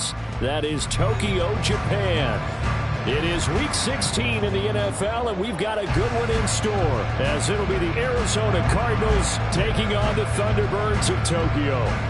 Palace. That is Tokyo, Japan. It is Week 16 in the NFL, and we've got a good one in store, as it'll be the Arizona Cardinals taking on the Thunderbirds of Tokyo.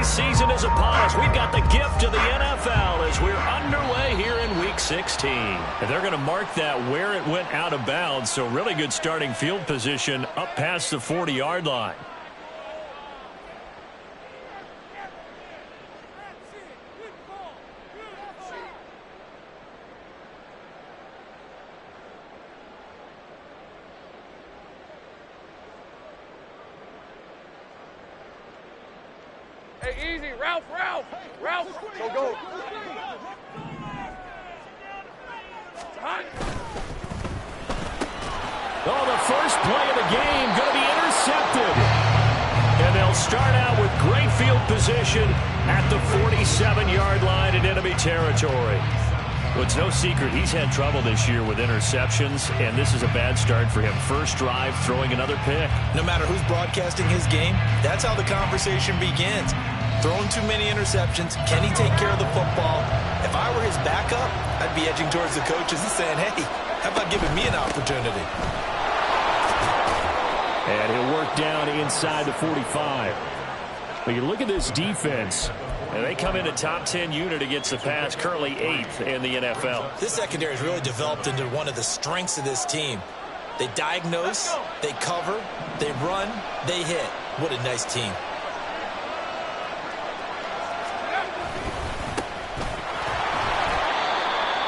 Season is upon us. We've got the gift of the NFL as we're underway here in Week 16. And they're going to mark that where it went out of bounds, so really good starting field position up past the 40-yard line. Hey, easy, Ralph, go. Oh, the first play of the game going to be intercepted. And they'll start out with great field position at the 47-yard line in enemy territory. Well, it's no secret he's had trouble this year with interceptions, and this is a bad start for him. First drive, throwing another pick. No matter who's broadcasting his game, that's how the conversation begins. Throwing too many interceptions. Can he take care of the football? If I were his backup, I'd be edging towards the coaches and saying, hey, how about giving me an opportunity? And he'll work down inside the 45. But you look at this defense, and they come in a top 10 unit against the pass, currently 8th in the NFL. This secondary has really developed into one of the strengths of this team. They diagnose, they cover, they run, they hit. What a nice team.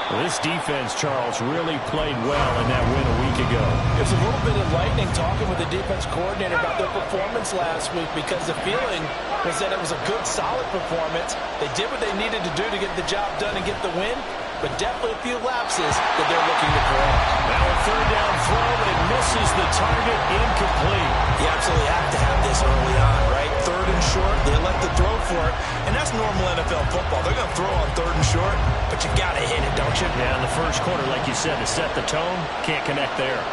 Well, this defense, Charles, really played well in that win a week ago. It's a little bit enlightening talking with the defense coordinator about their performance last week, because the feeling was that it was a good, solid performance. They did what they needed to do to get the job done and get the win, but definitely a few lapses that they're looking to correct. Now a third down throw, but it misses the target, incomplete. You absolutely have to have this early on, right? Third and short, they elect to throw for it, and that's normal NFL football. They're going to throw on third and short, but you got to hit it, don't you? Yeah, in the first quarter, like you said, to set the tone, can't connect there.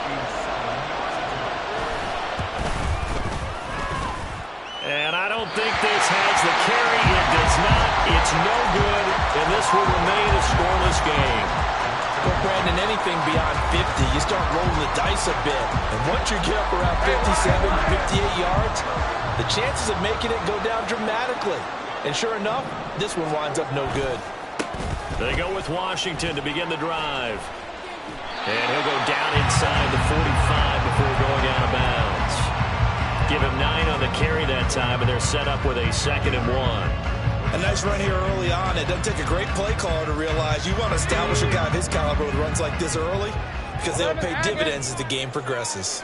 And I don't think this has the carry. It does not. It's no good, and this will remain a scoreless game. Well, Brandon, anything beyond 50, you start rolling the dice a bit. And once you get up around 57, 58 yards, the chances of making it go down dramatically. And sure enough, this one winds up no good. They go with Washington to begin the drive. And he'll go down inside the 45 before going out of bounds. Give him 9 on the carry that time, and they're set up with a 2nd and 1. A nice run here early on. It doesn't take a great play caller to realize you want to establish a guy of his caliber with runs like this early, because they'll pay dividends as the game progresses.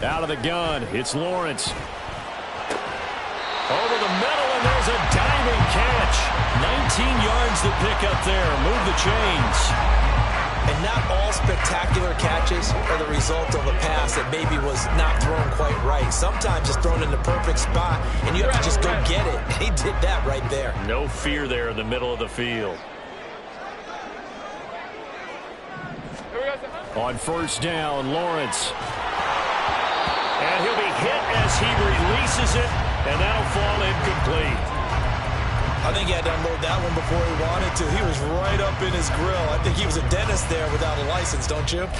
Out of the gun, it's Lawrence. Over the middle, and there's a diving catch. 19 yards to pick up there. Move the chains. And not all spectacular catches are the result of a pass that maybe was not thrown quite right. Sometimes it's thrown in the perfect spot, and you have to just go get it. He did that right there. No fear there in the middle of the field. On first down, Lawrence. And he'll be hit as he releases it, and that'll fall incomplete. I think he had to unload that one before he wanted to. He was right up in his grill. I think he was a dentist there without a license, don't you?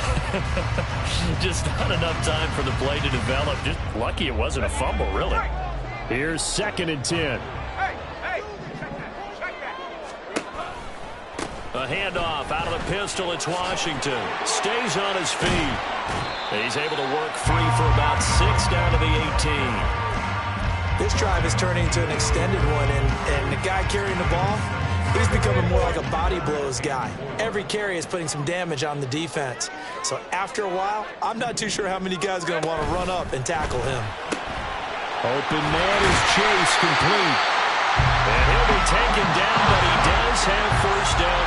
Just not enough time for the play to develop. Just lucky it wasn't a fumble, really. Here's 2nd and 10. A handoff out of the pistol. It's Washington. Stays on his feet. He's able to work free for about 6 down to the 18. This drive is turning into an extended one, and the guy carrying the ball, he's becoming more like a body blows guy. Every carry is putting some damage on the defense. So after a while, I'm not too sure how many guys are going to want to run up and tackle him. Open man is Chase, complete. And he'll be taken down, but he does have first down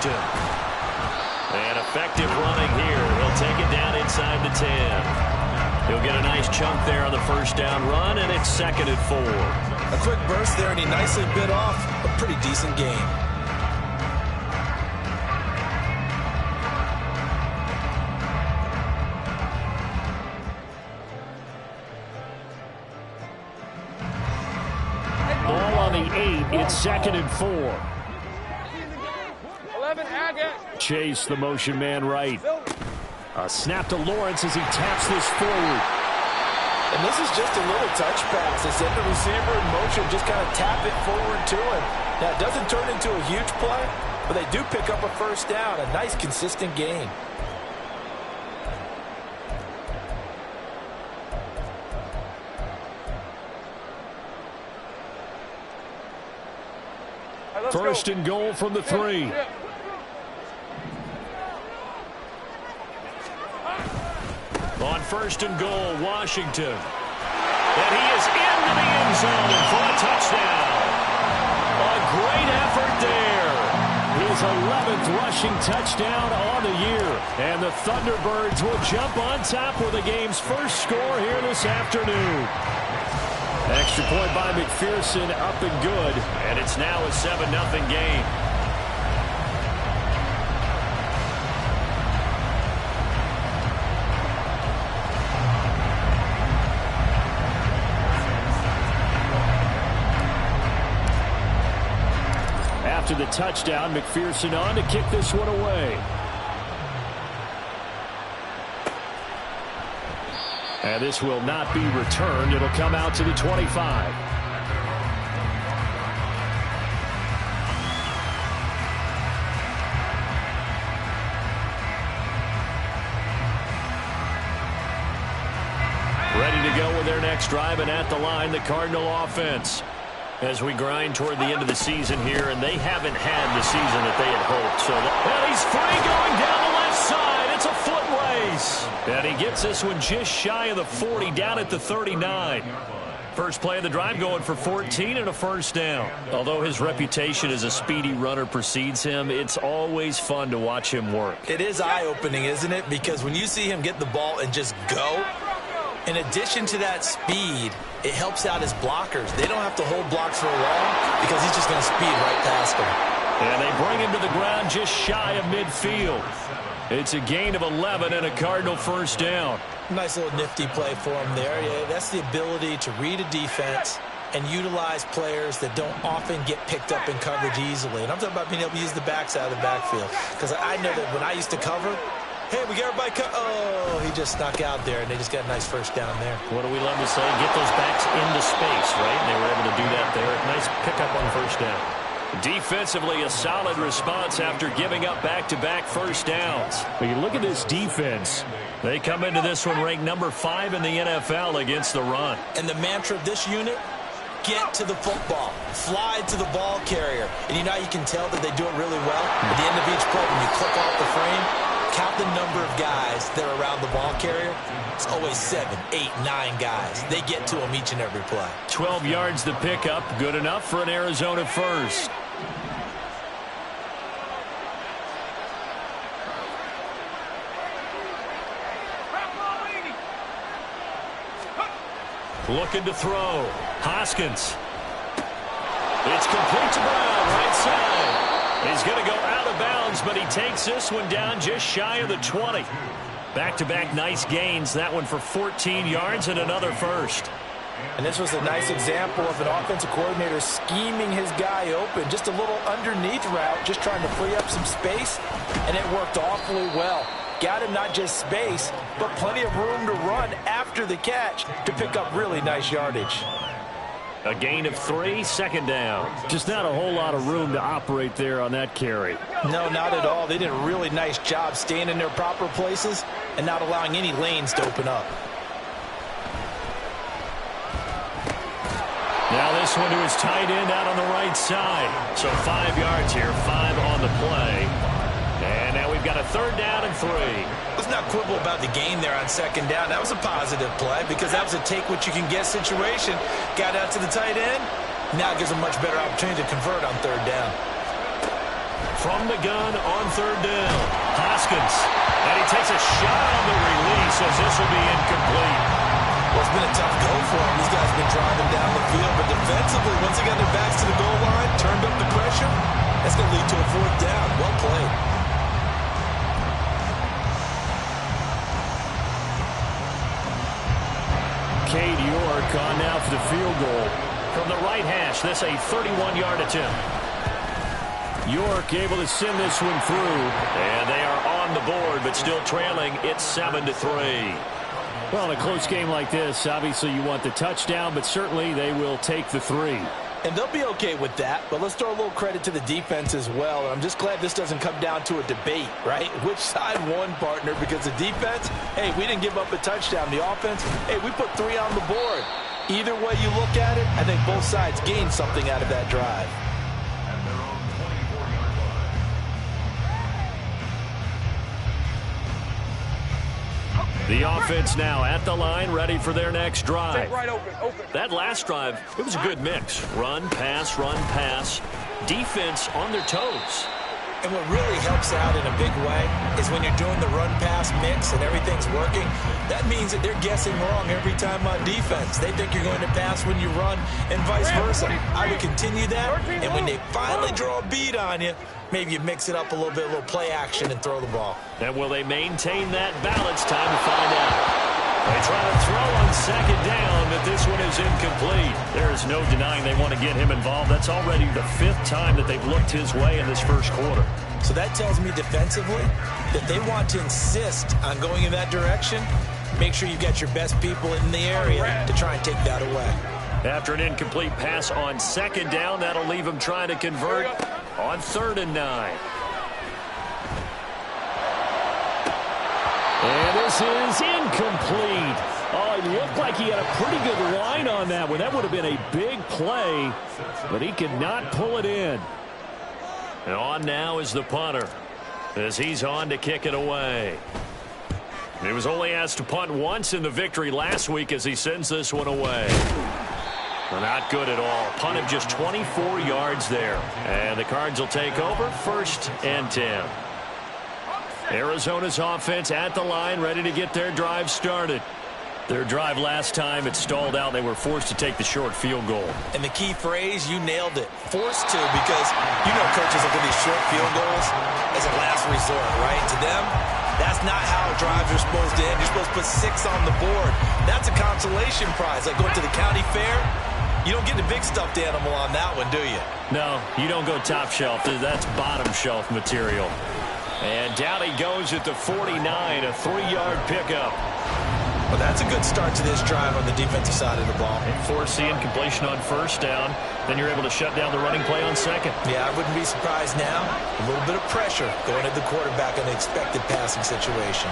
Washington. And effective running here. He'll take it down inside the 10. He'll get a nice chunk there on the first down run, and it's 2nd and 4. A quick burst there, and he nicely bit off a pretty decent gain. Ball on the 8. It's 2nd and 4. 11, Agate. Chase, the motion man right. A snap to Lawrence as he taps this forward. And this is just a little touch pass. They send the receiver in motion, just kind of tap it forward to him. Now, it doesn't turn into a huge play, but they do pick up a first down, a nice, consistent gain. First and goal from the 3. On first and goal, Washington. And he is into the end zone for a touchdown. A great effort there. His 11th rushing touchdown on the year. And the Thunderbirds will jump on top with the game's first score here this afternoon. Extra point by McPherson, up and good. And it's now a 7-0 game. After the touchdown, McPherson on to kick this one away. And this will not be returned. It'll come out to the 25. Ready to go with their next drive, and at the line, the Cardinal offense. As we grind toward the end of the season here, and they haven't had the season that they had hoped. So, and he's free going down the left side. It's a foot race. And he gets this one just shy of the 40, down at the 39. First play of the drive going for 14 and a first down. Although his reputation as a speedy runner precedes him, it's always fun to watch him work. It is eye-opening, isn't it? Because when you see him get the ball and just go, in addition to that speed, it helps out his blockers. They don't have to hold blocks for long because he's just going to speed right past them. And they bring him to the ground just shy of midfield. It's a gain of 11 and a Cardinal first down. Nice little nifty play for him there. Yeah, that's the ability to read a defense and utilize players that don't often get picked up in coverage easily. And I'm talking about being able to use the backside of the backfield. Because I know that when I used to cover, hey, we got everybody oh, he just snuck out there, and they just got a nice first down there. What do we love to say? Get those backs into space, right? And they were able to do that there. Nice pickup on first down. Defensively, a solid response after giving up back-to-back first downs. When you look at this defense, they come into this one ranked number 5 in the NFL against the run. And the mantra of this unit, get to the football. Fly to the ball carrier. And you know you can tell that they do it really well? At the end of each play, when you click off the frame, count the number of guys that are around the ball carrier. It's always 7, 8, 9 guys. They get to them each and every play. 12 yards to pick up. Good enough for an Arizona first. Looking to throw. Hoskins. It's complete to Brown, right side. He's going to go out of bounds, but he takes this one down just shy of the 20. Back-to-back nice gains. That one for 14 yards and another first. And this was a nice example of an offensive coordinator scheming his guy open. Just a little underneath route, just trying to free up some space, and it worked awfully well. Got him not just space, but plenty of room to run after the catch to pick up really nice yardage. A gain of 3, second down. Just not a whole lot of room to operate there on that carry. No, not at all. They did a really nice job staying in their proper places and not allowing any lanes to open up. Now this one to his tight end out on the right side. So 5 yards here, 5 on the play. And now we've got a third down and 3. Let's not quibble about the gain there on second down. That was a positive play because that was a take-what-you-can-get situation. Got out to the tight end. Now it gives a much better opportunity to convert on third down. from the gun on third down. Hoskins. And he takes a shot on the release as this will be incomplete. Well, it's been a tough go for him. These guys have been driving down the field. But defensively, once they got their backs to the goal line, turned up the pressure, that's going to lead to a fourth down. Well played. Cade York on now for the field goal. From the right hash, this a 31-yard attempt. York able to send this one through. And they are on the board, but still trailing. It's 7-3. Well, in a close game like this, obviously you want the touchdown, but certainly they will take the 3. And they'll be okay with that, but let's throw a little credit to the defense as well. I'm just glad this doesn't come down to a debate, right? Which side won, partner? Because the defense, hey, we didn't give up a touchdown. The offense, hey, we put 3 on the board. Either way you look at it, I think both sides gained something out of that drive. The offense now at the line, ready for their next drive. Right open. That last drive, it was a good mix. Run, pass. Defense on their toes. And what really helps out in a big way is when you're doing the run-pass mix and everything's working, that means that they're guessing wrong every time on defense. They think you're going to pass when you run and vice versa. I would continue that, and when they finally draw a beat on you, maybe you mix it up a little bit, a little play action, and throw the ball. And will they maintain that balance? Time to find out. They try to throw on second down, but this one is incomplete. There is no denying they want to get him involved. That's already the 5th time that they've looked his way in this first quarter. So that tells me defensively that they want to insist on going in that direction. Make sure you've got your best people in the area to try and take that away. After an incomplete pass on second down, that'll leave him trying to convert on 3rd and 9. And this is incomplete. Oh, it looked like he had a pretty good line on that one. That would have been a big play, but he could not pull it in. And on now is the punter as he's on to kick it away. He was only asked to punt once in the victory last week as he sends this one away. Well, not good at all. Punt of just 24 yards there. And the Cards will take over 1st and 10. Arizona's offense at the line, ready to get their drive started. Their drive last time, it stalled out. They were forced to take the short field goal. And the key phrase, you nailed it. Forced to, because you know coaches look at these short field goals as a last resort, right? To them, that's not how drives are supposed to end. You're supposed to put 6 on the board. That's a consolation prize, like going to the county fair. You don't get the big stuffed animal on that one, do you? No, you don't go top shelf. That's bottom shelf material. And down he goes at the 49, a 3-yard pickup. Well, that's a good start to this drive on the defensive side of the ball. And force the incompletion on 1st down. Then you're able to shut down the running play on 2nd. Yeah, I wouldn't be surprised now. A little bit of pressure going at the quarterback in the expected passing situation.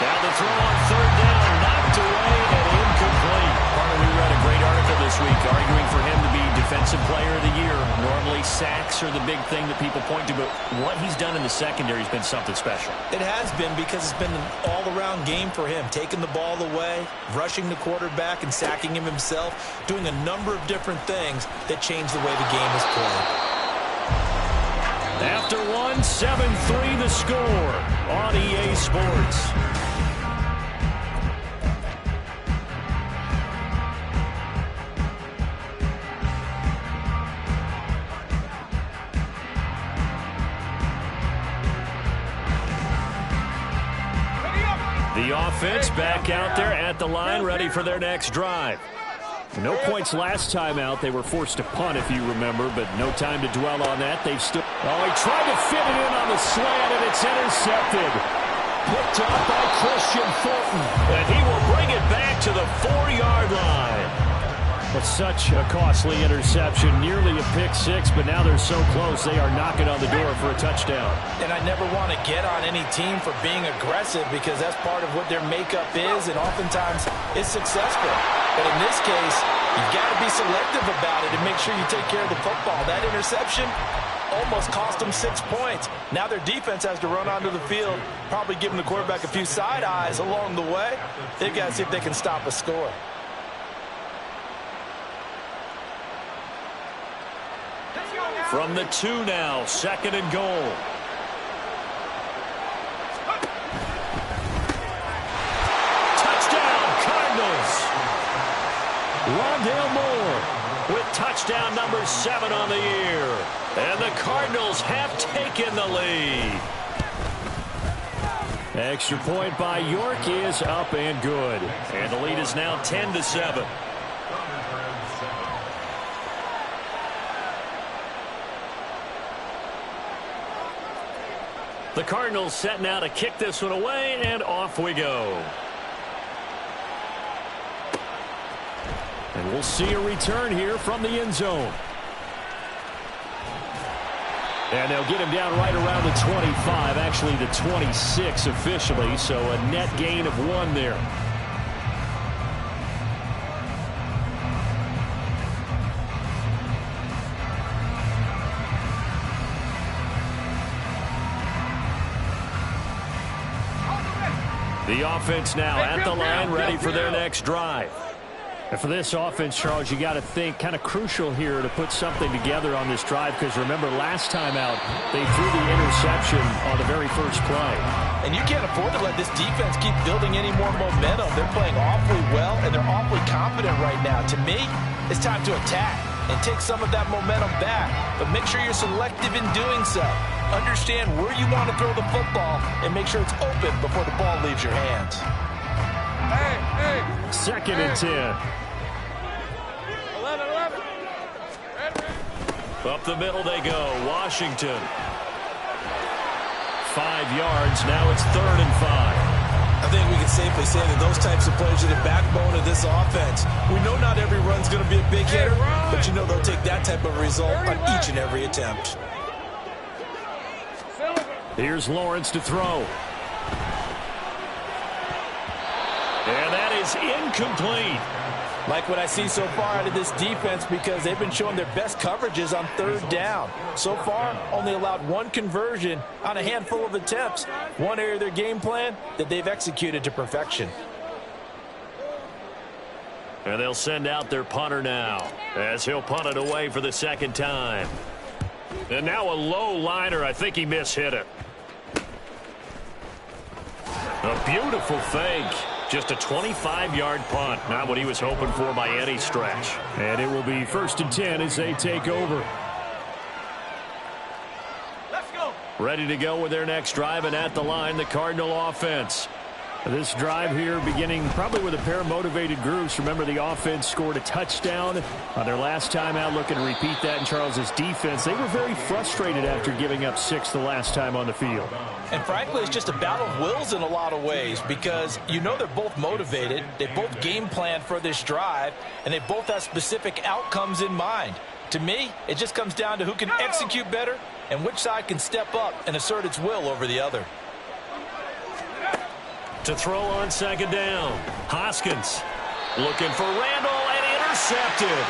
Now the throw on 3rd down, knocked away and incomplete. We read a great article this week arguing for him to be Defensive Player of the Year. Normally sacks are the big thing that people point to, but what he's done in the secondary has been something special. It has been, because it's been an all-around game for him. Taking the ball away, rushing the quarterback and sacking him himself, doing a number of different things that change the way the game is played. After one, 7-3 the score on EA Sports. The offense back out there at the line, ready for their next drive. No points last time out. They were forced to punt, if you remember, but no time to dwell on that. They've still... Oh, he tried to fit it in on the slant, and it's intercepted. Picked up by Christian Fulton, and he will bring it back to the 4-yard line. But such a costly interception, nearly a pick-6, but now they're so close they are knocking on the door for a touchdown. And I never want to get on any team for being aggressive, because that's part of what their makeup is, and oftentimes it's successful. But in this case, you've got to be selective about it and make sure you take care of the football. That interception almost cost them 6 points. Now their defense has to run onto the field, probably giving the quarterback a few side eyes along the way. They've got to see if they can stop a score. From the 2 now, 2nd and goal. Touchdown, Cardinals. Rondale Moore with touchdown number 7 on the year. And the Cardinals have taken the lead. Extra point by York is up and good. And the lead is now 10-7. The Cardinals set now to kick this one away, and off we go. And we'll see a return here from the end zone. And they'll get him down right around the 25, actually the 26 officially, so a net gain of 1 there. The offense now at the line, ready for their next drive. And for this offense, Charles, you got to think kind of crucial here to put something together on this drive, because remember last time out they threw the interception on the very first play. And you can't afford to let this defense keep building any more momentum. They're playing awfully well, and they're awfully confident right now. To me, it's time to attack and take some of that momentum back. But make sure you're selective in doing so. Understand where you want to throw the football and make sure it's open before the ball leaves your hands. 2nd and 10. 11. Up the middle they go. Washington. 5 yards. Now it's 3rd and 5. I think we can safely say that those types of plays are the backbone of this offense. We know not every run's going to be a big hitter, but you know they'll take that type of result on each and every attempt. Here's Lawrence to throw. And that is incomplete. Like what I see so far out of this defense, because they've been showing their best coverages on 3rd down. So far, only allowed 1 conversion on a handful of attempts. One area of their game plan that they've executed to perfection. And they'll send out their punter now, as he'll punt it away for the 2nd time. And now a low liner. I think he mishit it. A beautiful fake. Just a 25-yard punt. Not what he was hoping for by any stretch. And it will be 1st and 10 as they take over. Let's go. Ready to go with their next drive, and at the line, the Cardinal offense. This drive here beginning probably with a pair of motivated groups. Remember, the offense scored a touchdown on their last time out. Looking to repeat that in Charles's defense. They were very frustrated after giving up 6 the last time on the field. And frankly, it's just a battle of wills in a lot of ways, because you know they're both motivated. They both game plan for this drive, and they both have specific outcomes in mind. To me, it just comes down to who can execute better and which side can step up and assert its will over the other. To throw on 2nd down. Hoskins looking for Randall, and intercepted.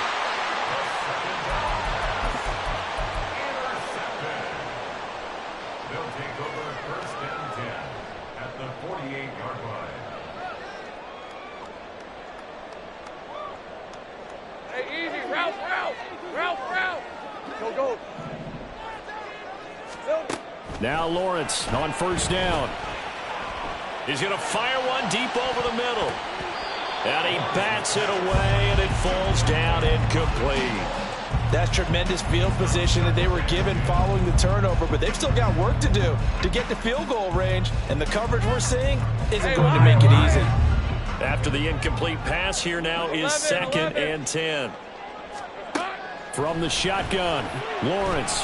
They'll take over 1st and 10 at the 48-yard line. Hey, easy. Ralph. Go. Now Lawrence on 1st down. He's going to fire one deep over the middle. And he bats it away, and it falls down incomplete. That's tremendous field position that they were given following the turnover, but they've still got work to do to get to field goal range, and the coverage we're seeing isn't going to make it easy. After the incomplete pass, here now is 2nd and 10. From the shotgun, Lawrence.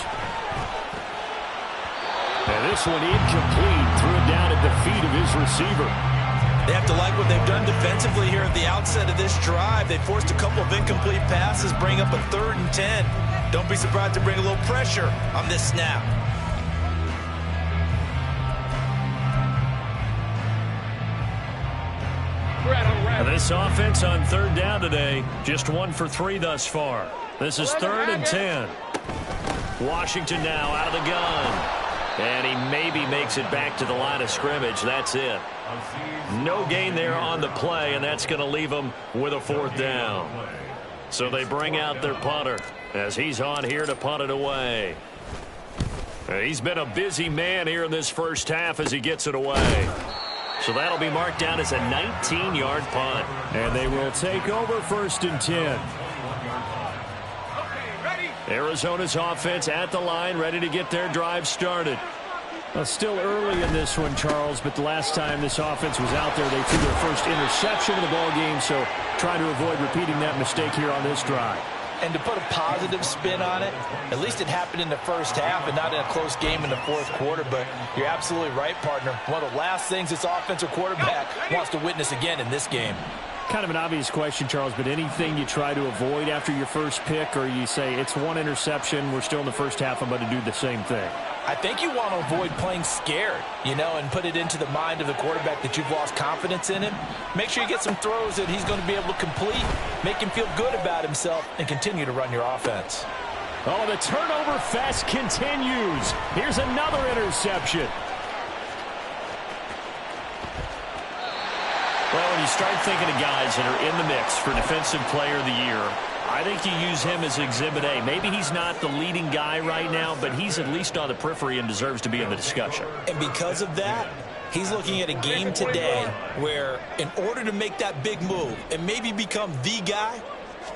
And this one incomplete. Threw it down at the feet of his receiver. They have to like what they've done defensively here at the outset of this drive. They forced a couple of incomplete passes, bring up a 3rd and 10. Don't be surprised to bring a little pressure on this snap. And this offense on 3rd down today, just 1 for 3 thus far. This is 3rd and 10. Washington now out of the gun. And he maybe makes it back to the line of scrimmage. That's it. No gain there on the play, and that's going to leave him with a 4th down. So they bring out their punter as he's on here to punt it away. He's been a busy man here in this first half as he gets it away. So that'll be marked down as a 19-yard punt. And they will take over 1st and 10. Arizona's offense at the line, ready to get their drive started. Well, still early in this one, Charles, but the last time this offense was out there, they threw their first interception of the ball game, so trying to avoid repeating that mistake here on this drive. And to put a positive spin on it, at least it happened in the first half and not in a close game in the fourth quarter. But you're absolutely right, partner. One of the last things this offensive quarterback wants to witness again in this game. Kind of an obvious question, Charles, but anything you try to avoid after your first pick, or you say it's one interception, we're still in the first half, I'm going to do the same thing? I think you want to avoid playing scared, and put it into the mind of the quarterback that you've lost confidence in him. Make sure you get some throws that he's going to be able to complete, make him feel good about himself, and continue to run your offense. Oh, the turnover fest continues. Here's another interception. Well, when you start thinking of guys that are in the mix for Defensive Player of the Year, I think you use him as Exhibit A. Maybe he's not the leading guy right now, but he's at least on the periphery and deserves to be in the discussion. And because of that, he's looking at a game today where in order to make that big move and maybe become the guy,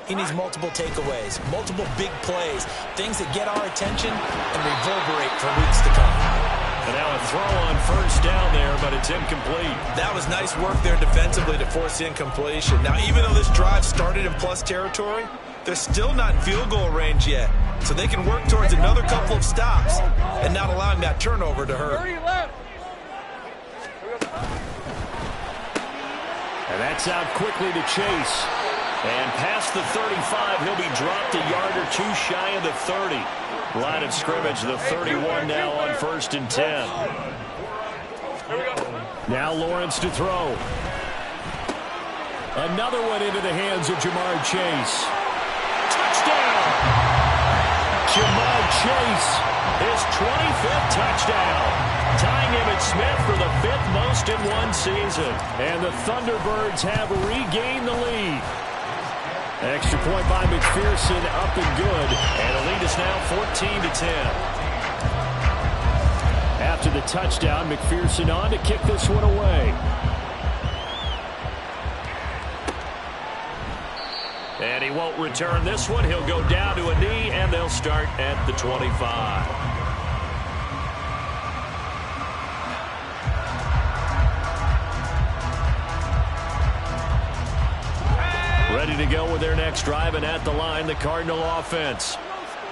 he needs multiple takeaways, multiple big plays, things that get our attention and reverberate for weeks to come. And now a throw on first down there, but it's incomplete. That was nice work there defensively to force incompletion. Now, even though this drive started in plus territory, they're still not in field goal range yet. So they can work towards another couple of stops and not allowing that turnover to hurt. And that's out quickly to Chase. And past the 35, he'll be dropped a yard or two shy of the 30. Line of scrimmage, the 31 now on 1st and 10. Now Lawrence to throw. Another one into the hands of Jamar Chase. Touchdown! Jamar Chase, his 25th touchdown. Tying Emmitt Smith for the 5th most in one season. And the Thunderbirds have regained the lead. Extra point by McPherson, up and good. And the lead is now 14-10. After the touchdown, McPherson on to kick this one away. And he won't return this one. He'll go down to a knee, and they'll start at the 25. Ready to go with their next drive, and at the line, the Cardinal offense.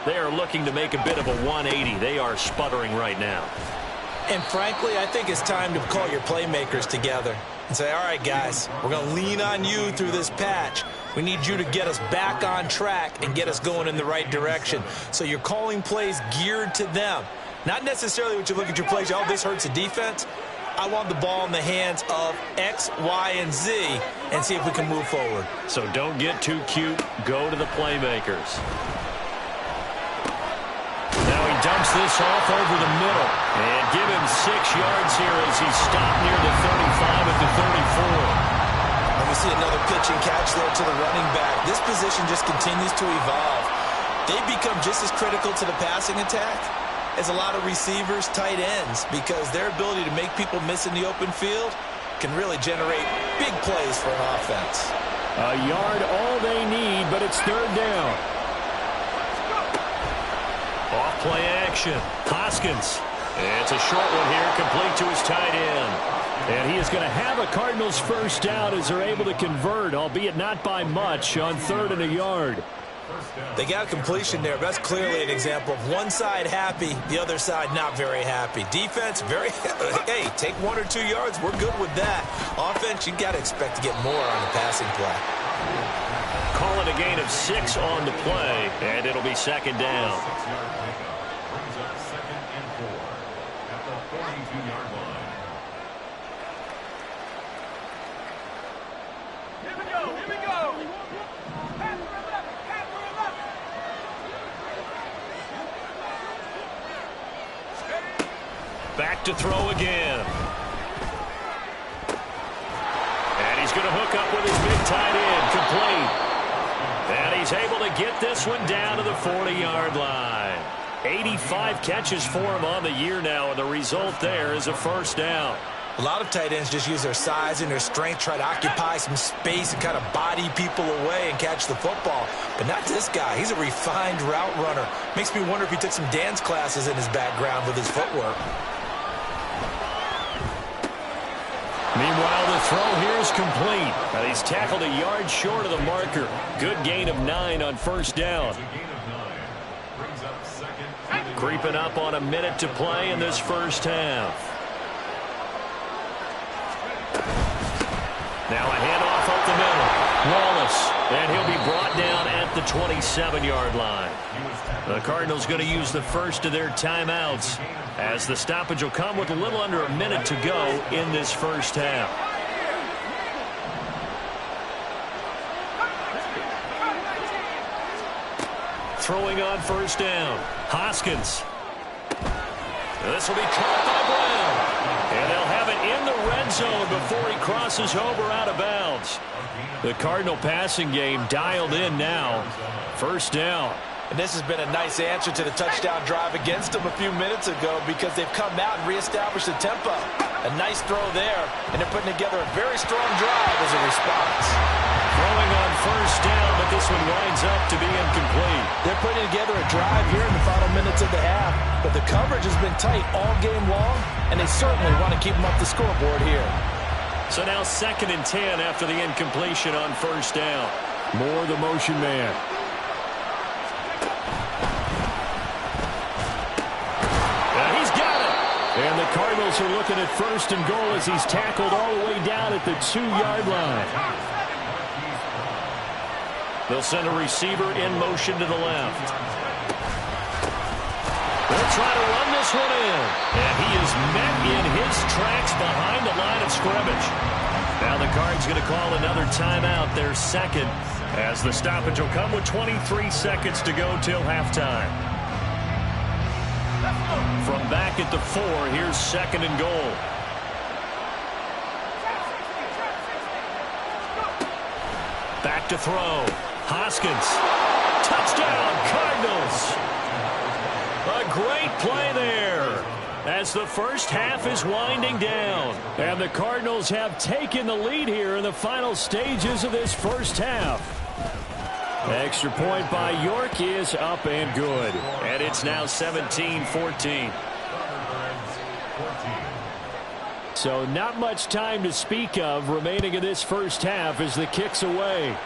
They are looking to make a bit of a 180. They are sputtering right now. And frankly, I think it's time to call your playmakers together and say, all right, guys, we're going to lean on you through this patch. We need you to get us back on track and get us going in the right direction. So you're calling plays geared to them. Not necessarily when you look at your plays, oh, this hurts the defense. I want the ball in the hands of X, Y, and Z and see if we can move forward. So don't get too cute. Go to the playmakers. Now he dumps this off over the middle. And give him 6 yards here as he's stopped near the 35 at the 34. And we see another pitch and catch there to the running back. This position just continues to evolve. They become just as critical to the passing attack as a lot of receivers, tight ends, because their ability to make people miss in the open field can really generate big plays for an offense. A yard all they need, but it's 3rd down. Off play action. Hoskins. It's a short one here, complete to his tight end. And he is going to have a Cardinals first down as they're able to convert, albeit not by much, on 3rd and a yard. They got completion there. That's clearly an example of one side happy, the other side not very happy. Defense, hey, take 1 or 2 yards. We're good with that. Offense, you got to expect to get more on the passing play. Call it a gain of 6 on the play, and it'll be 2nd down. Brings up 2nd and 4 at the 42-yard line. Here we go, here we go. Back to throw again. And he's going to hook up with his big tight end, complete. And he's get this one down to the 40-yard line. 85 catches for him on the year now, and the result there is a first down. A lot of tight ends just use their size and their strength, try to occupy some space and kind of body people away and catch the football. But not this guy. He's a refined route runner. Makes me wonder if he took some dance classes in his background with his footwork. Meanwhile, the throw here is complete. And he's tackled a yard short of the marker. Good gain of 9 on first down. Creeping up on a minute to play in this first half. Now a handoff up the middle. Wallace, and he'll be brought down at the 27-yard line. The Cardinals going to use the first of their timeouts, as the stoppage will come with a little under a minute to go in this first half. Throwing on first down. Hoskins. This will be caught by Brown. And they'll have it in the red zone before he crosses over out of bounds. The Cardinal passing game dialed in now. First down. And this has been a nice answer to the touchdown drive against them a few minutes ago, because they've come out and reestablished the tempo. A nice throw there, and they're putting together a very strong drive as a response. Throwing on first down, but this one winds up to be incomplete. They're putting together a drive here in the final minutes of the half, but the coverage has been tight all game long, and they certainly want to keep them up the scoreboard here. So now 2nd and 10 after the incompletion on first down. More the motion man. He's got it. And the Cardinals are looking at 1st and goal as he's tackled all the way down at the 2-yard line. They'll send a receiver in motion to the left. They'll try to run this one in. And he is met in his tracks behind the line of scrimmage. Now the Cards going to call another timeout, their second, as the stoppage will come with 23 seconds to go till halftime. From back at the 4, here's 2nd and goal. Back to throw. Hoskins. Touchdown, Cardinals. A great play there as the first half is winding down. And the Cardinals have taken the lead here in the final stages of this first half. Extra point by York is up and good. And it's now 17-14. So not much time to speak of remaining in this first half as the kick's away.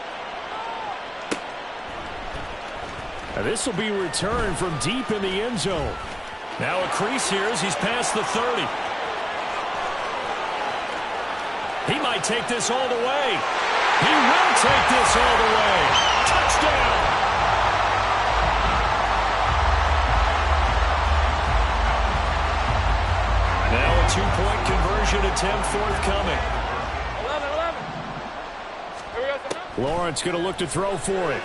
And this will be returned from deep in the end zone. Now a crease here as he's past the 30. He might take this all the way. He will take this all the way. Touchdown! Now a 2-point conversion attempt forthcoming. 11. Lawrence going to look to throw for it.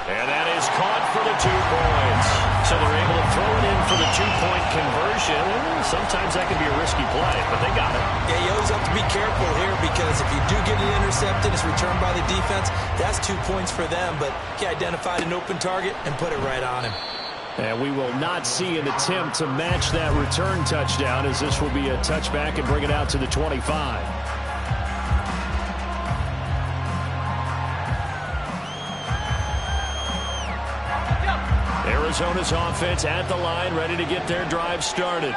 And that is caught for the 2 points. So they're able to throw it in for the 2-point conversion. Sometimes that can be a risky play, but they got it. Yeah, you always have to be careful here, because if you do get it intercepted, it's returned by the defense, that's 2 points for them. But he identified an open target and put it right on him. And we will not see an attempt to match that return touchdown, as this will be a touchback and bring it out to the 25. Arizona's offense at the line, ready to get their drive started.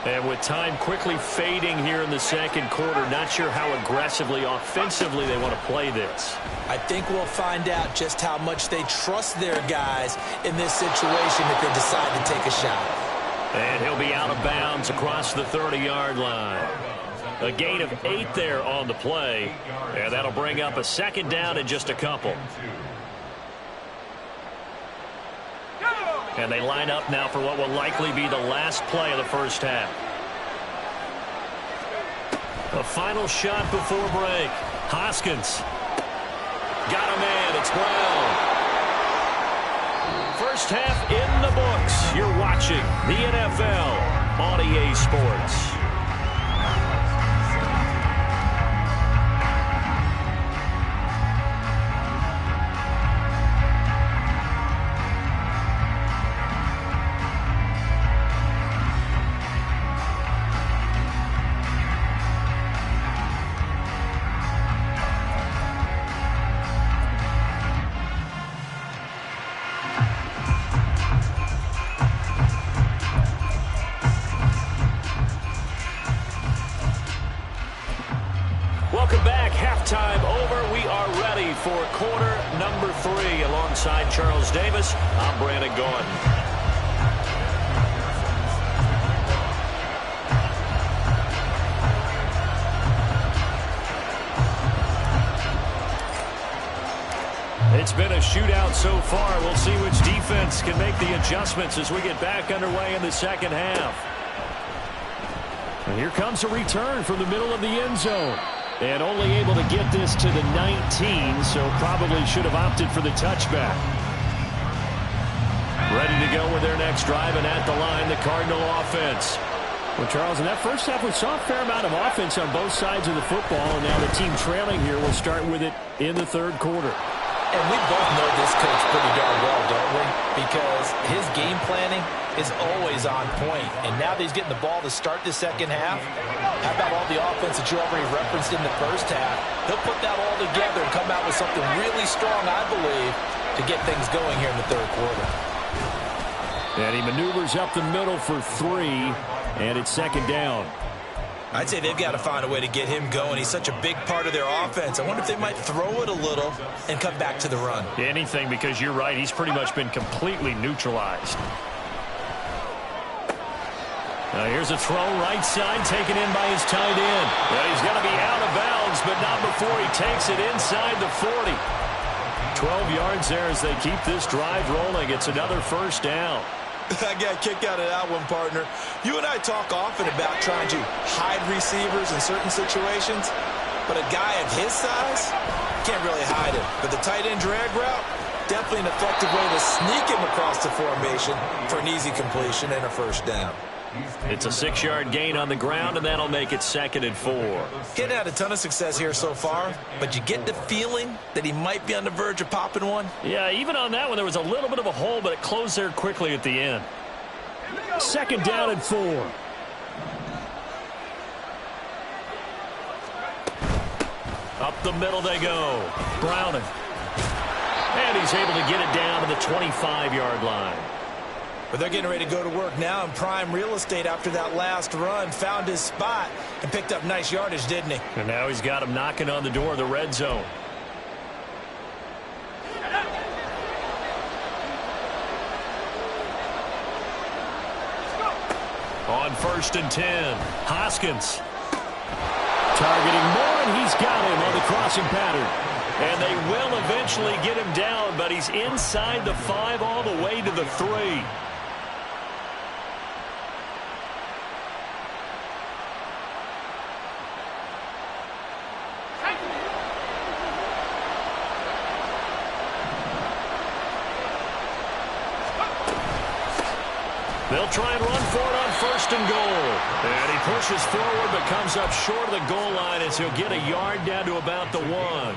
And with time quickly fading here in the second quarter, not sure how aggressively, offensively they want to play this. I think we'll find out just how much they trust their guys in this situation if they decide to take a shot. And he'll be out of bounds across the 30-yard line. A gain of 8 there on the play, and that'll bring up a 2nd down in just a couple. And they line up now for what will likely be the last play of the first half. A final shot before break. Hoskins. Got a man. It's Brown. First half in the books. You're watching the NFL on EA Sports. quarter number 3. Alongside Charles Davis, I'm Brandon Gaudin. It's been a shootout so far. We'll see which defense can make the adjustments as we get back underway in the second half. And here comes a return from the middle of the end zone. And only able to get this to the 19, so probably should have opted for the touchback. Ready to go with their next drive, and at the line, the Cardinal offense. Well, Charles, in that first half, we saw a fair amount of offense on both sides of the football, and now the team trailing here will start with it in the third quarter. And we both know this coach pretty darn well, don't we? Because his game planning is always on point. And now that he's getting the ball to start the second half, how about all the offense that you already referenced in the first half? He'll put that all together and come out with something really strong, I believe, to get things going here in the third quarter. And he maneuvers up the middle for 3, and it's second down. I'd say they've got to find a way to get him going. He's such a big part of their offense. I wonder if they might throw it a little and come back to the run. Anything, because you're right. He's pretty much been completely neutralized. Now here's a throw right side taken in by his tight end. Well, he's going to be out of bounds, but not before he takes it inside the 40. 12 yards there as they keep this drive rolling. It's another first down. I got a kick out of that one, partner. You and I talk often about trying to hide receivers in certain situations, but a guy of his size can't really hide it. But the tight end drag route, definitely an effective way to sneak him across the formation for an easy completion and a first down. It's a 6-yard gain on the ground, and that'll make it 2nd and 4. Getting had a ton of success here so far, but you get the feeling that he might be on the verge of popping one. Yeah, even on that one, there was a little bit of a hole, but it closed there quickly at the end. 2nd down and 4. Up the middle they go. Browning. And he's able to get it down to the 25-yard line. But they're getting ready to go to work now in prime real estate after that last run. Found his spot and picked up nice yardage, didn't he? And now he's got him knocking on the door of the red zone. On 1st and 10, Hoskins. Targeting Moore, and he's got him on the crossing pattern. And they will eventually get him down, but he's inside the 5 all the way to the 3. They'll try and run for it on 1st and goal. And he pushes forward but comes up short of the goal line as he'll get a yard down to about the 1.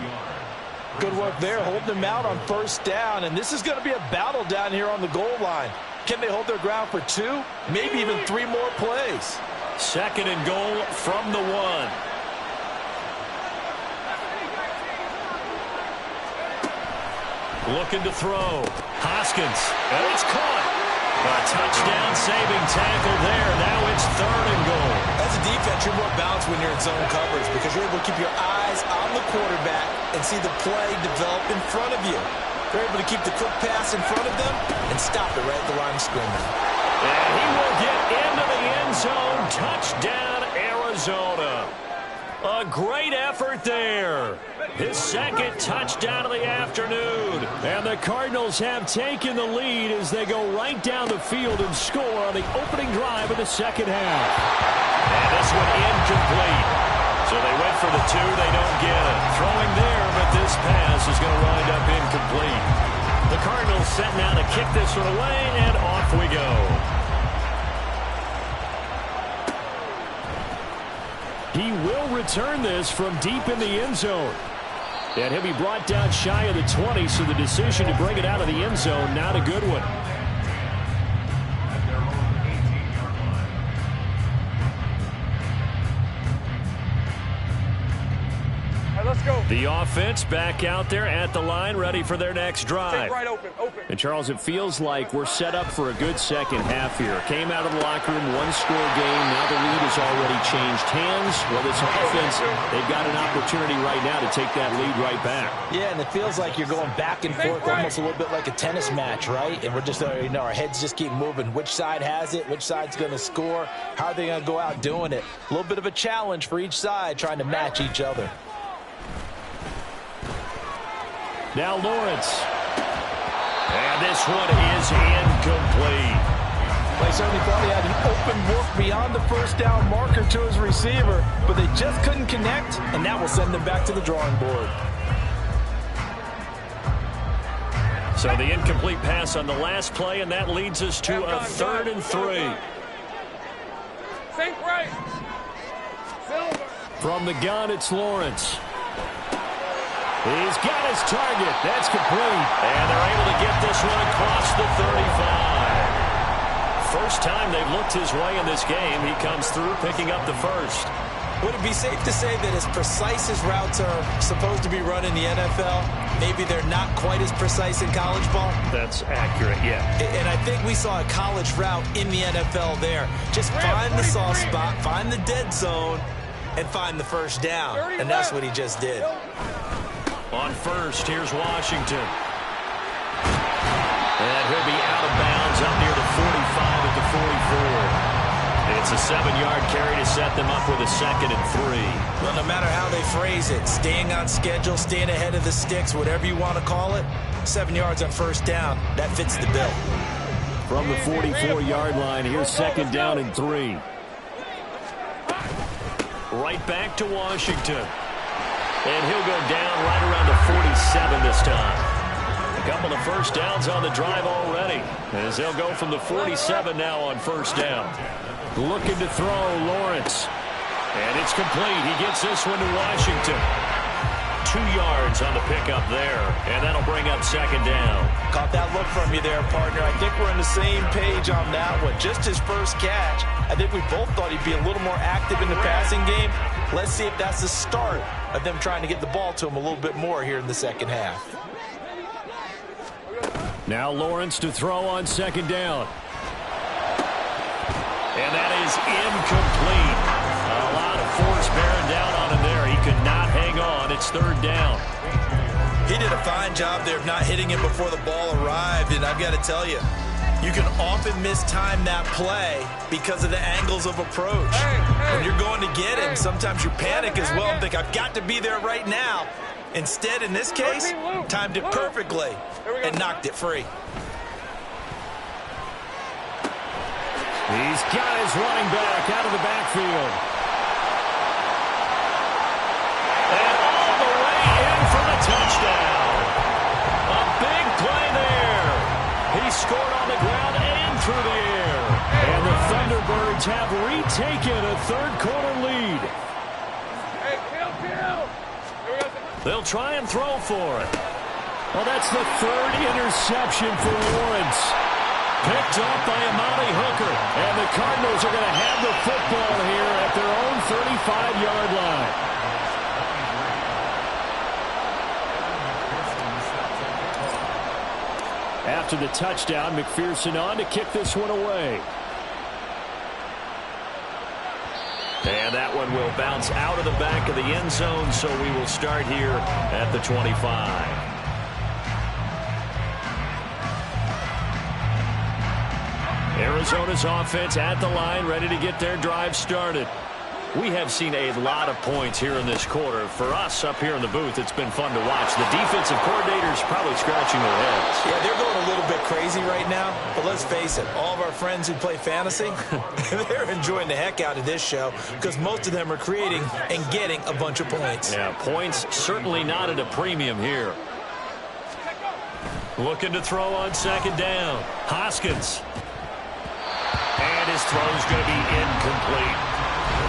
Good work there, holding them out on 1st down. And this is going to be a battle down here on the goal line. Can they hold their ground for 2, maybe even 3 more plays? 2nd and goal from the 1. Looking to throw. Hoskins. And it's caught. A touchdown saving tackle there. Now it's 3rd and goal. As a defense, you're more balanced when you're in zone coverage because you're able to keep your eyes on the quarterback and see the play develop in front of you. They're able to keep the quick pass in front of them and stop it right at the line of scrimmage. And he will get into the end zone. Touchdown, Arizona. A great effort there. His 2nd touchdown of the afternoon. And the Cardinals have taken the lead as they go right down the field and score on the opening drive of the second half. And this one incomplete. So they went for the 2. They don't get it. Throwing there, but this pass is going to wind up incomplete. The Cardinals set now to kick this one away, and off we go. He will return this from deep in the end zone. And he'll be brought down shy of the 20, so the decision to bring it out of the end zone, not a good one. All right, let's go. The offense back out there at the line, ready for their next drive. Right open. And, Charles, it feels like we're set up for a good second half here. Came out of the locker room, one-score game. Now the lead has already changed hands. Well, this offense, they've got an opportunity right now to take that lead right back. Yeah, and it feels like you're going back and forth, almost a little bit like a tennis match, right? And we're just, our heads just keep moving. Which side has it? Which side's going to score? How are they going to go out doing it? A little bit of a challenge for each side, trying to match each other. Now Lawrence. And this one is incomplete. They certainly thought he had an open look beyond the first down marker to his receiver, but they just couldn't connect, and that will send them back to the drawing board. So the incomplete pass on the last play, and that leads us to a 3rd and 3. Think right. Silver. From the gun, it's Lawrence. He's got his target. That's complete. And they're able to get this one across the 35. First time they've looked his way in this game. He comes through picking up the first. Would it be safe to say that as precise as routes are supposed to be run in the NFL, maybe they're not quite as precise in college ball? That's accurate, yeah. And I think we saw a college route in the NFL there. Just find the soft spot, find the dead zone, and find the first down. And that's what he just did. On first, here's Washington. And he'll be out of bounds up near the 45 at the 44. It's a 7-yard carry to set them up with a 2nd and 3. Well, no matter how they phrase it, staying on schedule, staying ahead of the sticks, whatever you want to call it, 7 yards on first down, that fits the bill. From the 44-yard line, here's 2nd down and 3. Right back to Washington. And he'll go down right around the 47 this time. A couple of first downs on the drive already, as they'll go from the 47 now on first down. Looking to throw, Lawrence. And it's complete. He gets this one to Washington. 2 yards on the pickup there, and that'll bring up 2nd down. Caught that look from you there, partner. I think we're on the same page on that one. Just his first catch. I think we both thought he'd be a little more active in the passing game. Let's see if that's the start of them trying to get the ball to him a little bit more here in the second half. Now Lawrence to throw on 2nd down. And that is incomplete. A lot of force bearing down on him there. He could not hang on. It's 3rd down. He did a fine job there of not hitting him before the ball arrived, and I've got to tell you, you can often mistime that play because of the angles of approach. When you're going to get him, sometimes you panic as well and think, I've got to be there right now. Instead, in this case, timed it perfectly and knocked it free. He's got his running back out of the backfield. And all the way in for the touchdown. A big play there. He scored on the ground and through the air. And the Thunderbirds have retaken a 3rd quarter lead. Hey, kill. They'll try and throw for it. Well, that's the 3rd interception for Lawrence. Picked up by Amani Hooker. And the Cardinals are going to have the football here at their own 35-yard line. After the touchdown, McPherson on to kick this one away. And that one will bounce out of the back of the end zone, so we will start here at the 25. Arizona's offense at the line, ready to get their drive started. We have seen a lot of points here in this quarter. For us up here in the booth, it's been fun to watch. The defensive coordinators probably scratching their heads. Yeah, they're going a little bit crazy right now, but let's face it, all of our friends who play fantasy, they're enjoying the heck out of this show because most of them are creating and getting a bunch of points. Yeah, points certainly not at a premium here. Looking to throw on 2nd down. Hoskins. And his throw's going to be incomplete.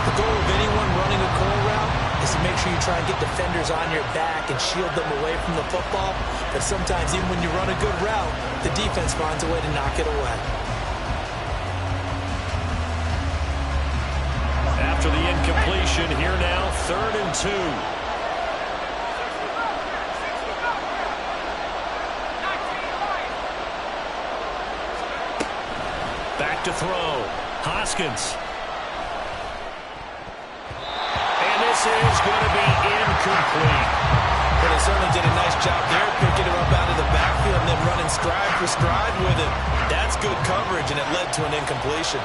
The goal of anyone running a curl route is to make sure you try and get defenders on your back and shield them away from the football. But sometimes even when you run a good route, the defense finds a way to knock it away. After the incompletion, here now, 3rd and 2. back to throw. Hoskins. And this is going to be incomplete. But they certainly did a nice job there, picking him up out of the backfield and then running stride for stride with it. That's good coverage, and it led to an incompletion.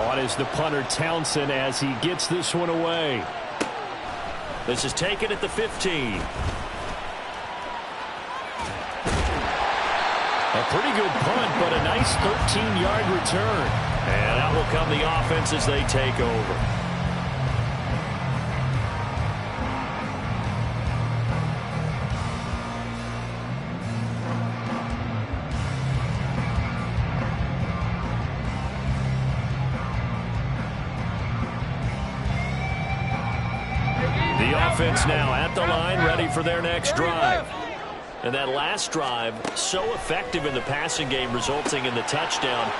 On is the punter, Townsend, as he gets this one away. This is taken at the 15. A pretty good punt, but a nice 13-yard return. And out will come the offense as they take over. The offense now at the line, ready for their next drive. And that last drive, so effective in the passing game, resulting in the touchdown.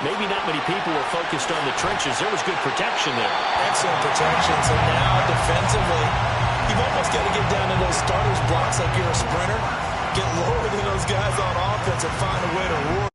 Maybe not many people were focused on the trenches. There was good protection there. Excellent protection. So now defensively, you've almost got to get down to those starters blocks like you're a sprinter. Get lower than those guys on offense and find a way to roar.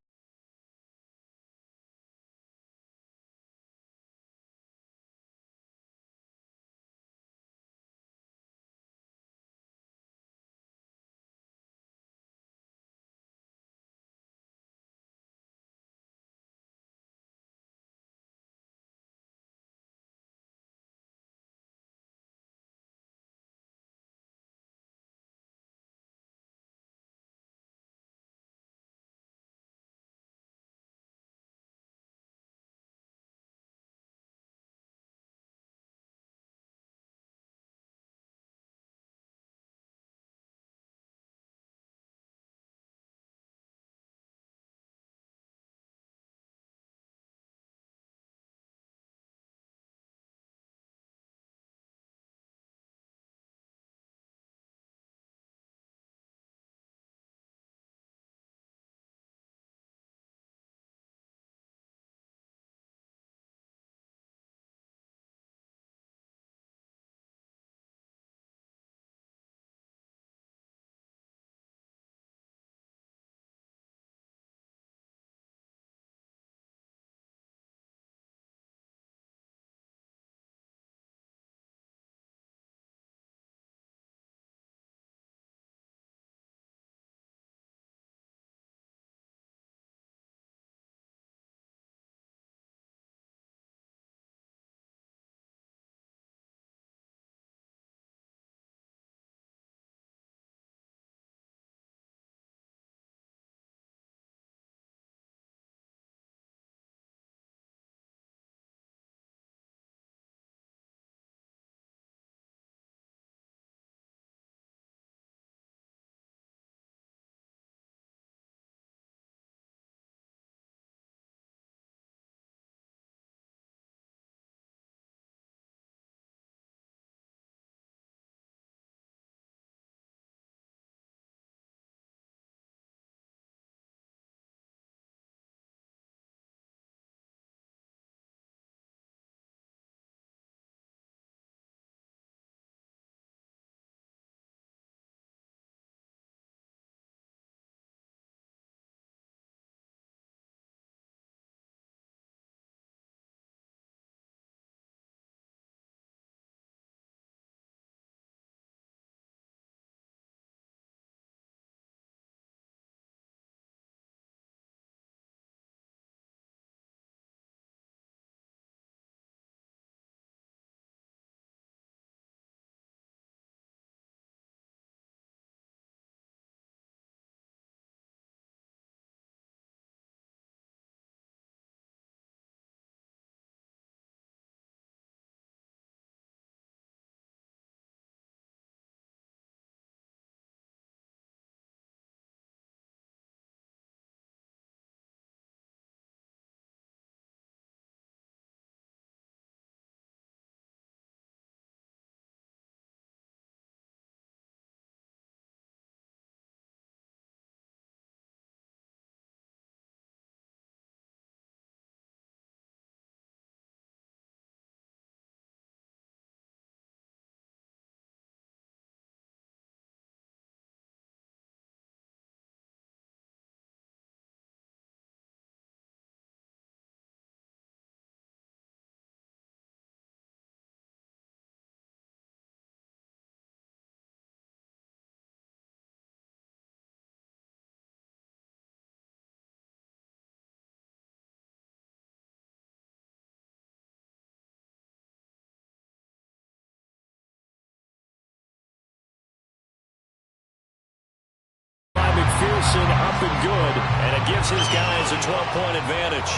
McPherson up and good, and it gives his guys a 12-point advantage.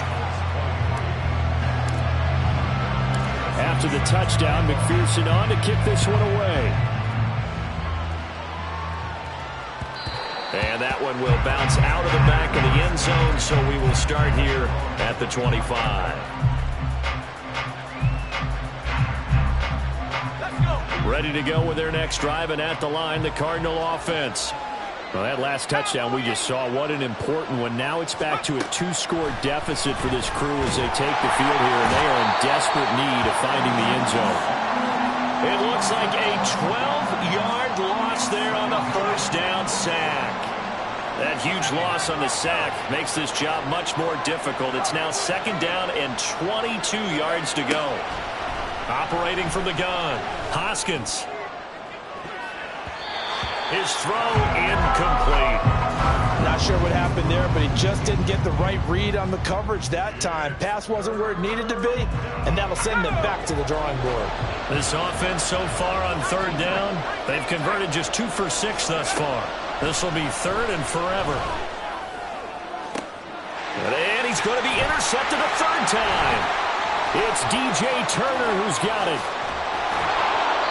After the touchdown, McPherson on to kick this one away. And that one will bounce out of the back of the end zone, so we will start here at the 25. Ready to go with their next drive, and at the line, the Cardinal offense. Well, that last touchdown we just saw, what an important one. Now it's back to a 2-score deficit for this crew as they take the field here, and they are in desperate need of finding the end zone. It looks like a 12-yard loss there on the first down sack. That huge loss on the sack makes this job much more difficult. It's now second down and 22 yards to go. Operating from the gun, Hoskins. His throw incomplete. Not sure what happened there, but he just didn't get the right read on the coverage that time. Pass wasn't where it needed to be, and that'll send them back to the drawing board. This offense so far on third down, they've converted just 2 for 6 thus far. This will be third and forever. And he's going to be intercepted a third time. It's DJ Turner who's got it.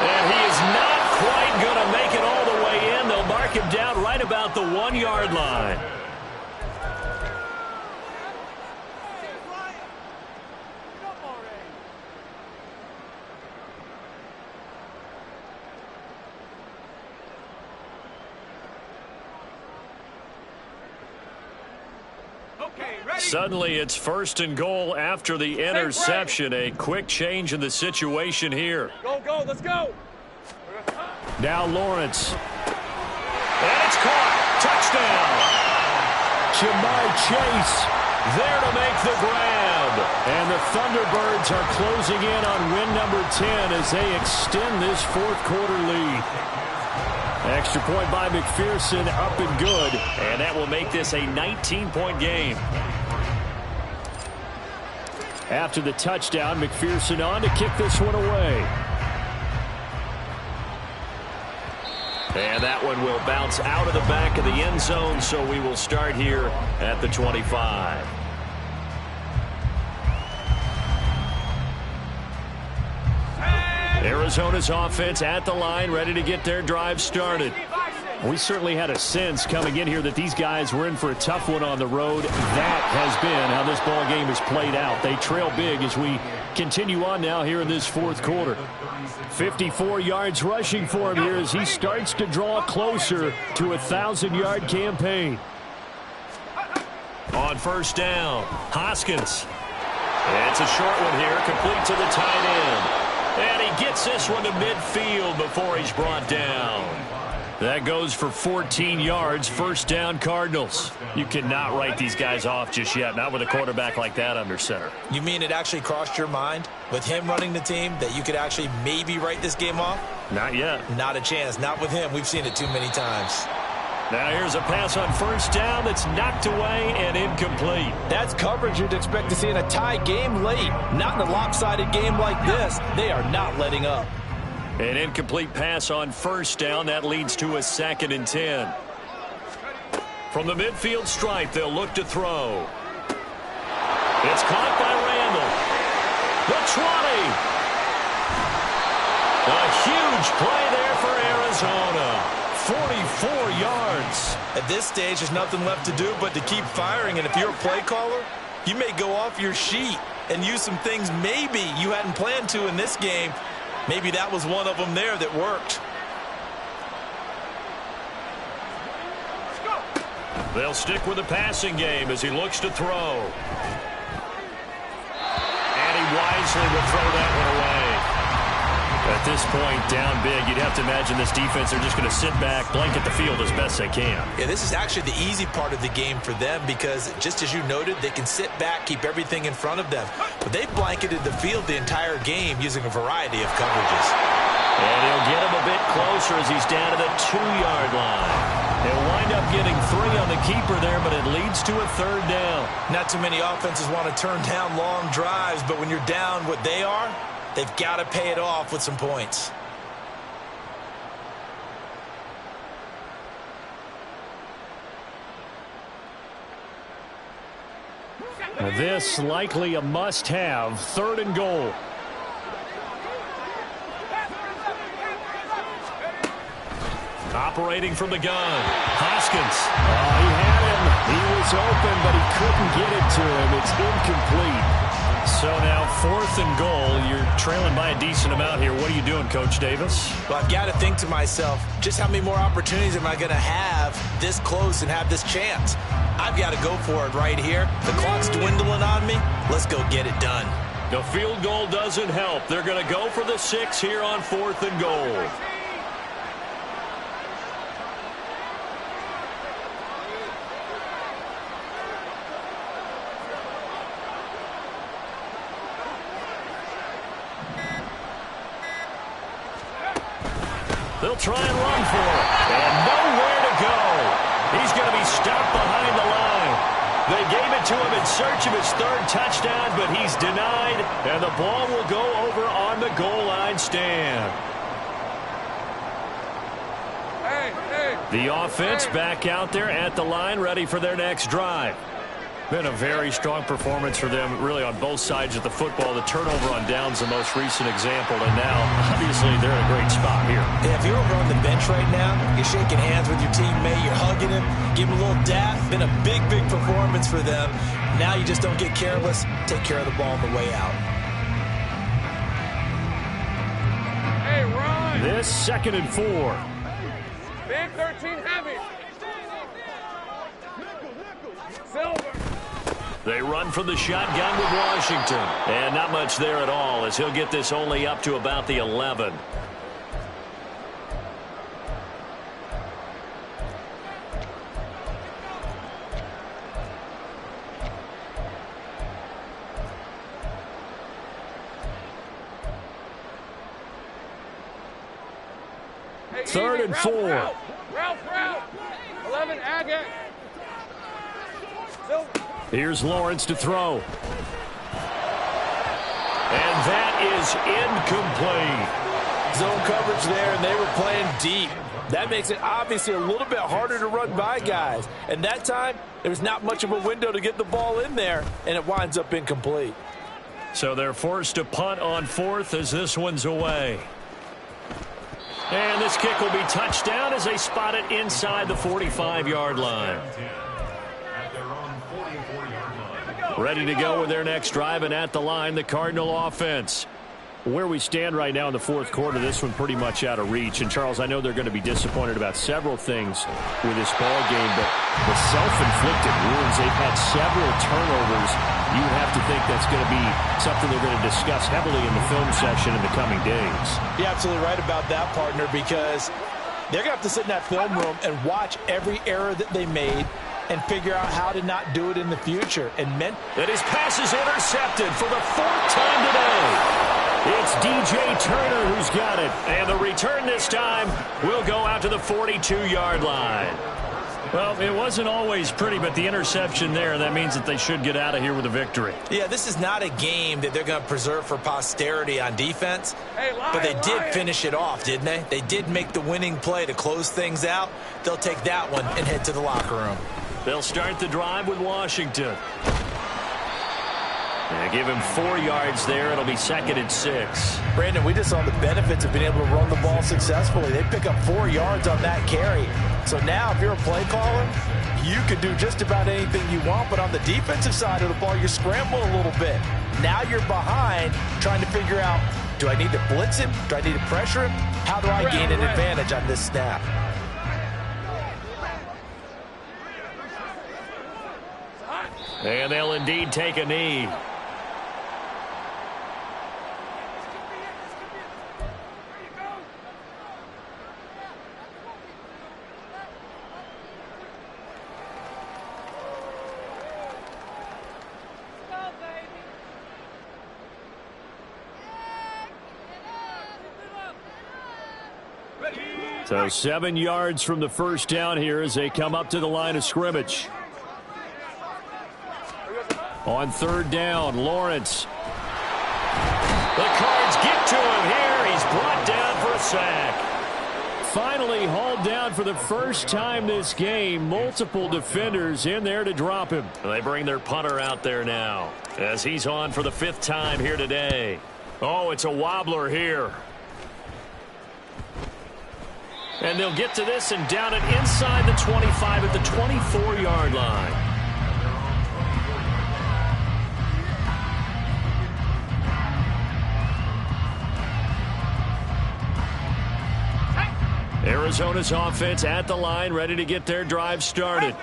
And he is not quite going to make it all the way in. They'll mark him down right about the 1-yard line. Suddenly it's first and goal after the interception. A quick change in the situation here. Go, go, let's go. Now Lawrence. And it's caught. Touchdown. Jamar Chase there to make the grab. And the Thunderbirds are closing in on win number 10 as they extend this fourth quarter lead. Extra point by McPherson, up and good. And that will make this a 19-point game. After the touchdown, McPherson on to kick this one away. And that one will bounce out of the back of the end zone, so we will start here at the 25. Arizona's offense at the line, ready to get their drive started. We certainly had a sense coming in here that these guys were in for a tough one on the road. That has been how this ball game has played out. They trail big as we continue on now here in this fourth quarter. 54 yards rushing for him here as he starts to draw closer to a 1,000-yard campaign. On first down, Hoskins. It's a short one here, complete to the tight end. And he gets this one to midfield before he's brought down. That goes for 14 yards, first down Cardinals. You cannot write these guys off just yet, not with a quarterback like that under center. You mean it actually crossed your mind with him running the team that you could actually maybe write this game off? Not yet. Not a chance. Not with him. We've seen it too many times. Now here's a pass on first down that's knocked away and incomplete. That's coverage you'd expect to see in a tie game late. Not in a lopsided game like this. They are not letting up. An incomplete pass on first down. That leads to a 2nd and 10. From the midfield stripe, they'll look to throw. It's caught by Randall. The 20. A huge play there for Arizona. 44 yards. At this stage, there's nothing left to do but to keep firing. And if you're a play caller, you may go off your sheet and use some things maybe you hadn't planned to in this game. Maybe that was one of them there that worked. They'll stick with the passing game as he looks to throw. And he wisely will throw that one away. At this point, down big, you'd have to imagine this defense, they're just going to sit back, blanket the field as best they can. Yeah, this is actually the easy part of the game for them because, just as you noted, they can sit back, keep everything in front of them. But they've blanketed the field the entire game using a variety of coverages. And he'll get him a bit closer as he's down to the 2-yard line. He'll wind up getting 3 on the keeper there, but it leads to a 3rd down. Not too many offenses want to turn down long drives, but when you're down what they are, they've got to pay it off with some points. This likely a must-have. 3rd and goal. Operating from the gun. Hoskins. Oh, he had him. He was open, but he couldn't get it to him. It's incomplete. So now 4th and goal. You're trailing by a decent amount here. What are you doing, Coach Davis? Well, I've got to think to myself, just how many more opportunities am I going to have this close and have this chance? I've got to go for it right here. The clock's dwindling on me. Let's go get it done. The field goal doesn't help. They're going to go for the 6 here on 4th and goal. They'll try and run for it. And nowhere to go. He's going to be stopped behind the line. They gave it to him in search of his 3rd touchdown, but he's denied, and the ball will go over on the goal line stand. The offense back out there at the line, ready for their next drive. Been a very strong performance for them, really, on both sides of the football. The turnover on downs, the most recent example, and now, obviously, they're in a great spot here. Yeah, if you're over on the bench right now, you're shaking hands with your teammate, you're hugging him, give him a little dap. Been a big, big performance for them. Now you just don't get careless. Take care of the ball on the way out. Hey, run! This 2nd and 4. Big 13 heavy. Silver. They run from the shotgun with Washington. And not much there at all, as he'll get this only up to about the 11. Hey, 3rd and 4. Route. 11 Agate. Silver. Here's Lawrence to throw. And that is incomplete. Zone coverage there, and they were playing deep. That makes it obviously a little bit harder to run by guys. And that time, there was not much of a window to get the ball in there, and it winds up incomplete. So they're forced to punt on 4th as this one's away. And this kick will be touchdown as they spot it inside the 45-yard line. Ready to go with their next drive, and at the line, the Cardinal offense. Where we stand right now in the 4th quarter, this one pretty much out of reach. And, Charles, I know they're going to be disappointed about several things with this ball game, but the self-inflicted wounds, they've had several turnovers. You have to think that's going to be something they're going to discuss heavily in the film session in the coming days. You're absolutely right about that, partner, because they're going to have to sit in that film room and watch every error that they made and figure out how to not do it in the future. And his pass is intercepted for the 4th time today. It's DJ Turner who's got it. And the return this time will go out to the 42-yard line. Well, it wasn't always pretty, but the interception there, that means that they should get out of here with a victory. Yeah, this is not a game that they're going to preserve for posterity on defense. But they did finish it off, didn't they? They did make the winning play to close things out. They'll take that one and head to the locker room. They'll start the drive with Washington. They give him 4 yards there. It'll be 2nd and 6. Brandon, we just saw the benefits of being able to run the ball successfully. They pick up 4 yards on that carry. So now if you're a play caller, you can do just about anything you want. But on the defensive side of the ball, you're scrambling a little bit. Now you're behind trying to figure out, do I need to blitz him? Do I need to pressure him? How do I gain an advantage on this snap? And they'll indeed take a knee. So 7 yards from the first down here as they come up to the line of scrimmage. On 3rd down, Lawrence. The Cards get to him here. He's brought down for a sack. finally hauled down for the first time this game. Multiple defenders in there to drop him. They bring their punter out there now as he's on for the 5th time here today. Oh, it's a wobbler here. And they'll get to this and down it inside the 25 at the 24-yard line. Arizona's offense at the line, ready to get their drive started.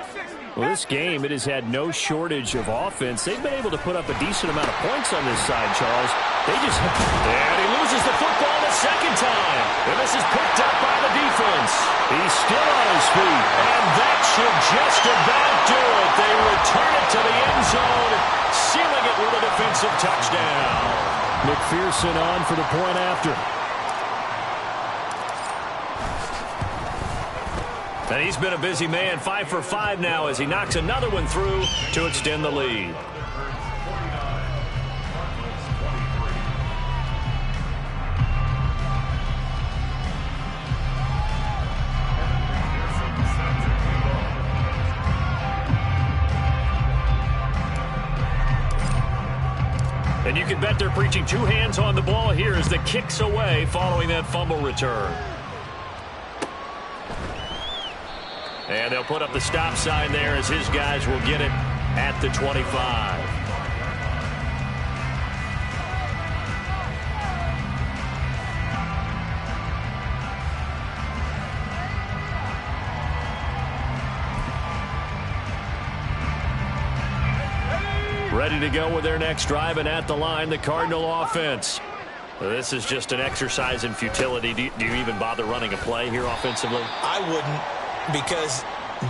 Well, this game, it has had no shortage of offense. They've been able to put up a decent amount of points on this side, Charles. And he loses the football the second time. And this is picked up by the defense. He's still on his feet. And that should just about do it. They return it to the end zone, sealing it with a defensive touchdown. McPherson on for the point after. And he's been a busy man, 5 for 5 now as he knocks another one through to extend the lead. And you can bet they're preaching 2 hands on the ball here as the kick's away following that fumble return. And they'll put up the stop sign there as his guys will get it at the 25. Ready to go with their next drive, and at the line, the Cardinal offense. This is just an exercise in futility. Do you even bother running a play here offensively? I wouldn't. Because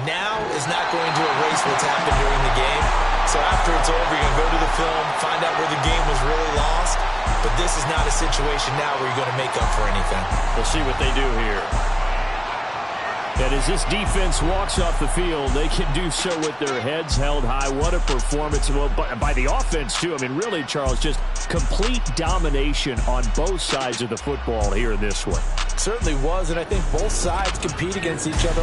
now is not going to erase what's happened during the game. So after it's over, you're going to go to the film, find out where the game was really lost. But this is not a situation now where you're going to make up for anything. We'll see what they do here. And as this defense walks off the field, they can do so with their heads held high. What a performance. Well, by the offense, too. I mean, really, Charles, just complete domination on both sides of the football here in this one. Certainly was, and I think both sides compete against each other